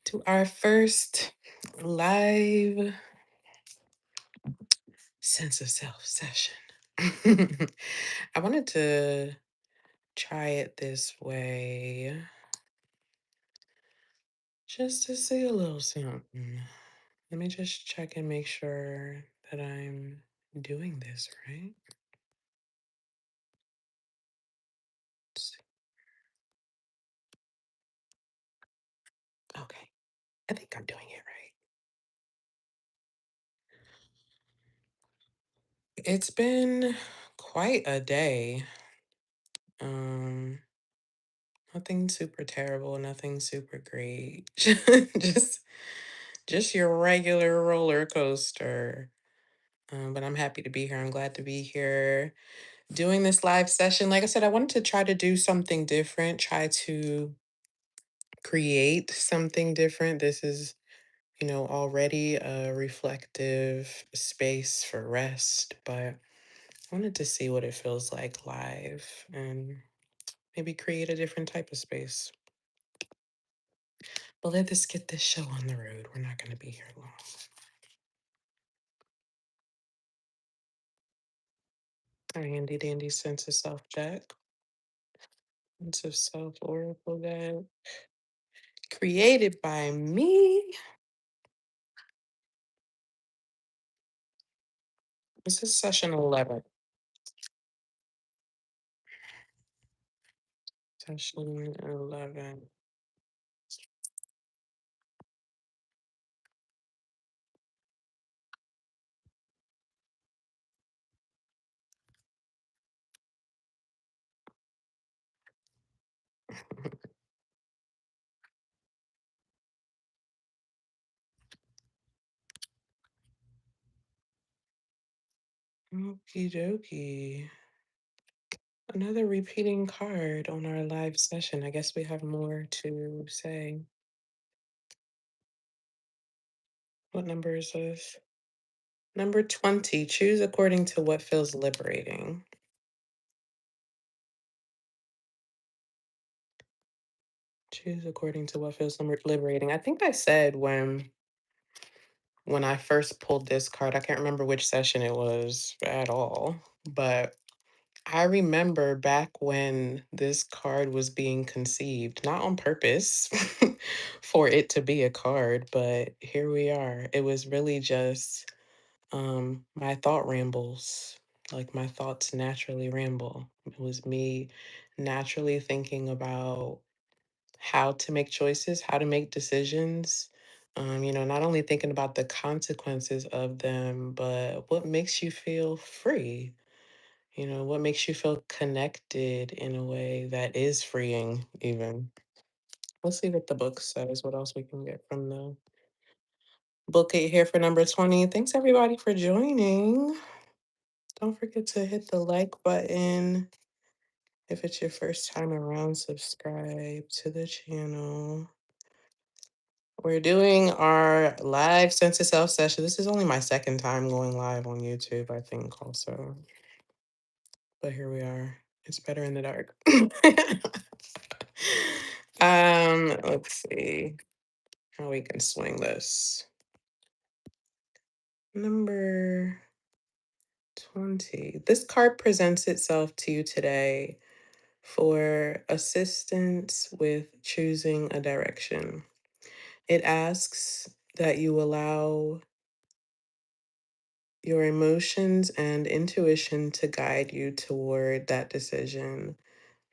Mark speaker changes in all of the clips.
Speaker 1: to our first live sense of self session. I wanted to try it this way just to see a little something. Let me just check and make sure that I'm doing this right. Let's see. Okay, I think I'm doing it right. It's been quite a day. Um, Nothing super terrible, nothing super great. just just your regular roller coaster. But I'm happy to be here. I'm glad to be here doing this live session. Like I said, I wanted to try to do something different, try to create something different. This is, already a reflective space for rest, but I wanted to see what it feels like live and maybe create a different type of space. But let us get this show on the road. We're not going to be here long. Our handy dandy sense of self check, sense of self oracle guide, created by me. This is session 11. Session 11. Okie dokie. Another repeating card on our live session. I guess we have more to say. What number is this? Number 20. Choose according to what feels liberating. Choose according to what feels liberating. I think I said when I first pulled this card, I can't remember which session it was at all, but I remember back when this card was being conceived, not on purpose for it to be a card, but here we are. It was really just my thought rambles, like my thoughts naturally ramble. It was me naturally thinking about how to make choices, how to make decisions. Not only thinking about the consequences of them, but what makes you feel free? What makes you feel connected in a way that is freeing, even? Let's see what the book says, what else we can get from the book here for number 20. Thanks, everybody, for joining. Don't forget to hit the like button. If it's your first time around, subscribe to the channel. We're doing our live sense of self session. This is only my second time going live on YouTube, I think, also. But here we are. It's better in the dark. Let's see how we can swing this. Number 20. This card presents itself to you today for assistance with choosing a direction. It asks that you allow your emotions and intuition to guide you toward that decision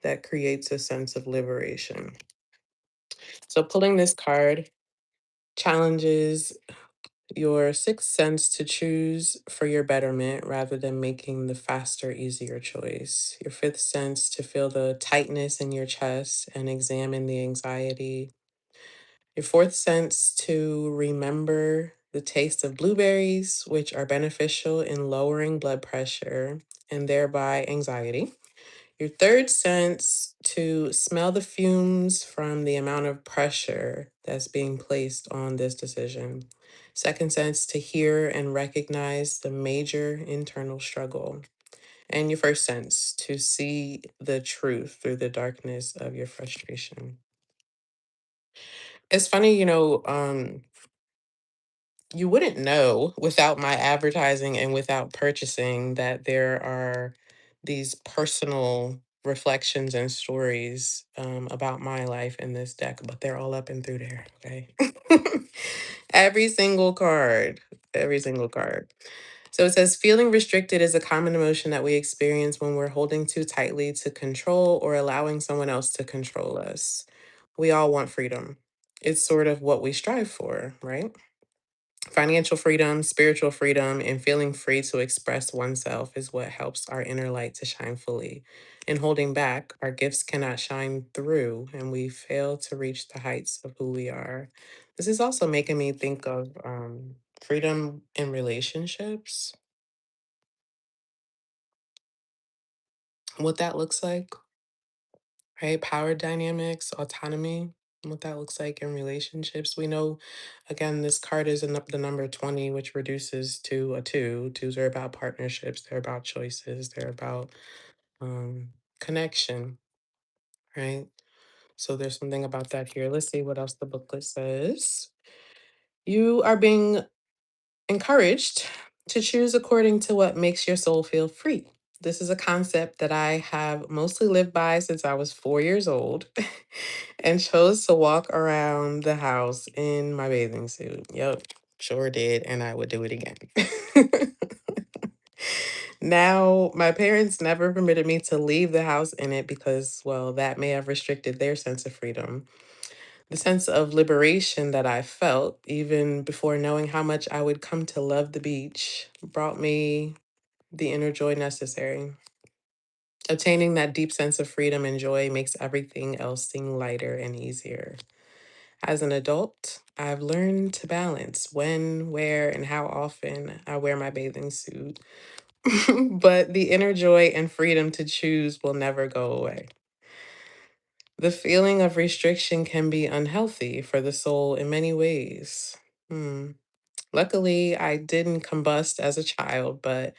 Speaker 1: that creates a sense of liberation. So, pulling this card challenges your sixth sense to choose for your betterment rather than making the faster, easier choice. Your fifth sense to feel the tightness in your chest and examine the anxiety. Your fourth sense to remember the taste of blueberries, which are beneficial in lowering blood pressure and thereby anxiety. Your third sense to smell the fumes from the amount of pressure that's being placed on this decision. Second sense to hear and recognize the major internal struggle. And your first sense to see the truth through the darkness of your frustration. It's funny, you wouldn't know without my advertising and without purchasing that there are these personal reflections and stories about my life in this deck, but they're all up and through there. Okay. Every single card, every single card. So it says feeling restricted is a common emotion that we experience when we're holding too tightly to control or allowing someone else to control us. We all want freedom. It's sort of what we strive for, right? Financial freedom, spiritual freedom, and feeling free to express oneself is what helps our inner light to shine fully. In holding back, our gifts cannot shine through, and we fail to reach the heights of who we are. This is also making me think of freedom in relationships, what that looks like, right? Power dynamics, autonomy, what that looks like in relationships. We know, again, this card is in the number 20, which reduces to a two. Twos are about partnerships, they're about choices, they're about um, connection, right? So there's something about that here. Let's see what else the booklet says. You are being encouraged to choose according to what makes your soul feel free. This is a concept that I have mostly lived by since I was 4 years old and chose to walk around the house in my bathing suit. Yep, sure did. And I would do it again. Now, my parents never permitted me to leave the house in it because, well, that may have restricted their sense of freedom. The sense of liberation that I felt, even before knowing how much I would come to love the beach, brought me the inner joy necessary. Obtaining that deep sense of freedom and joy makes everything else seem lighter and easier. As an adult, I've learned to balance when, where, and how often I wear my bathing suit. But the inner joy and freedom to choose will never go away. The feeling of restriction can be unhealthy for the soul in many ways. Hmm. Luckily, I didn't combust as a child, but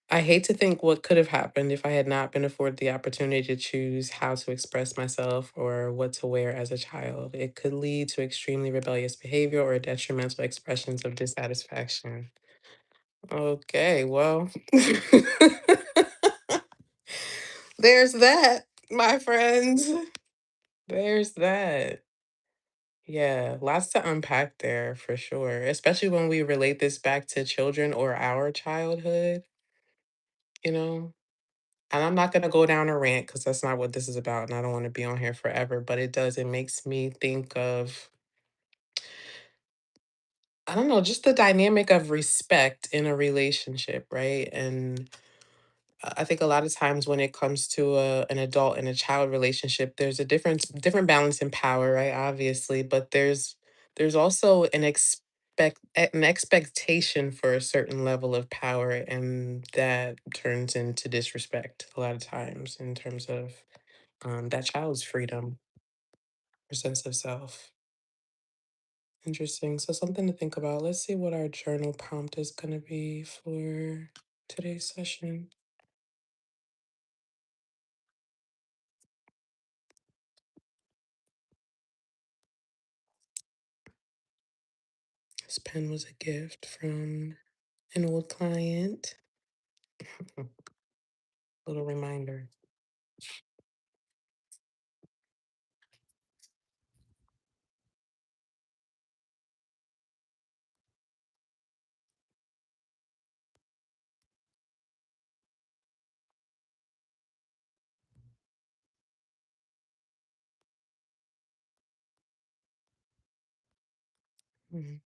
Speaker 1: I hate to think what could have happened if I had not been afforded the opportunity to choose how to express myself or what to wear as a child. It could lead to extremely rebellious behavior or detrimental expressions of dissatisfaction. Okay, well, there's that, my friends. There's that. Yeah, lots to unpack there for sure, especially when we relate this back to children or our childhood, you know? And I'm not going to go down a rant because that's not what this is about. And I don't want to be on here forever, but it makes me think of, I don't know, just the dynamic of respect in a relationship, right? And I think a lot of times when it comes to an adult and a child relationship, there's a different balance in power, right? Obviously, but there's also an expectation for a certain level of power, and that turns into disrespect a lot of times in terms of that child's freedom or sense of self. Interesting. So something to think about. Let's see what our journal prompt is going to be for today's session. This pen was a gift from an old client. Little reminder. Mhm.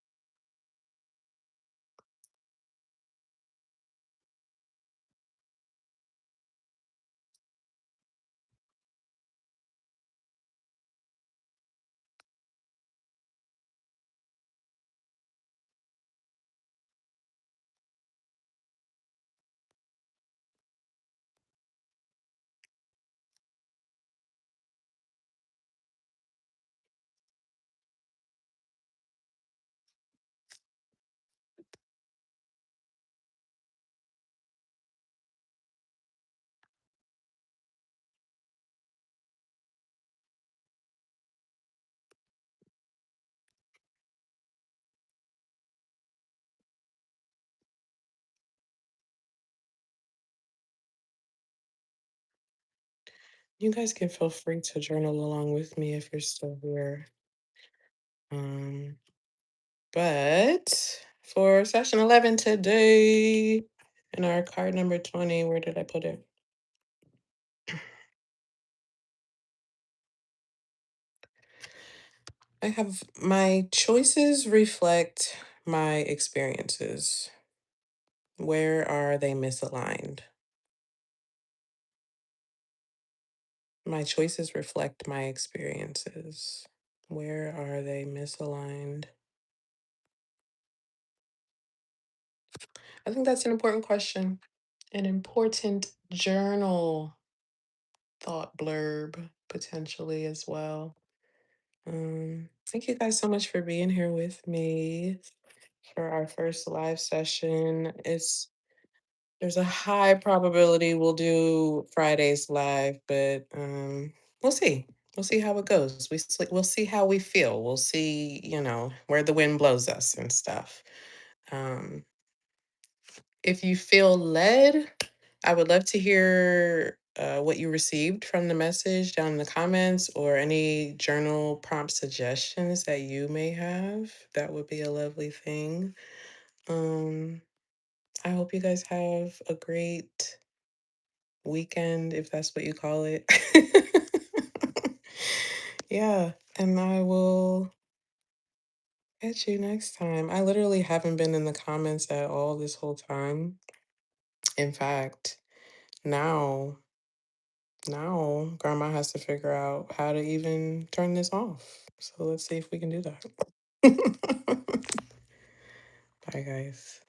Speaker 1: You guys can feel free to journal along with me if you're still here. Um, but for session 11 today, in our card number 20, where did I put it? I have my choices reflect my experiences. Where are they misaligned? My choices reflect my experiences. Where are they misaligned? I think that's an important question. An important journal thought blurb potentially as well. Thank you guys so much for being here with me for our first live session. There's a high probability we'll do Fridays live, but we'll see. We'll see how it goes. We'll see how we feel. We'll see, where the wind blows us and stuff. Um, if you feel led, I would love to hear what you received from the message down in the comments or any journal prompt suggestions that you may have. That would be a lovely thing. Um, I hope you guys have a great weekend, if that's what you call it. Yeah, and I will catch you next time. I literally haven't been in the comments at all this whole time. In fact, now now grandma has to figure out how to even turn this off. So let's see if we can do that. Bye guys.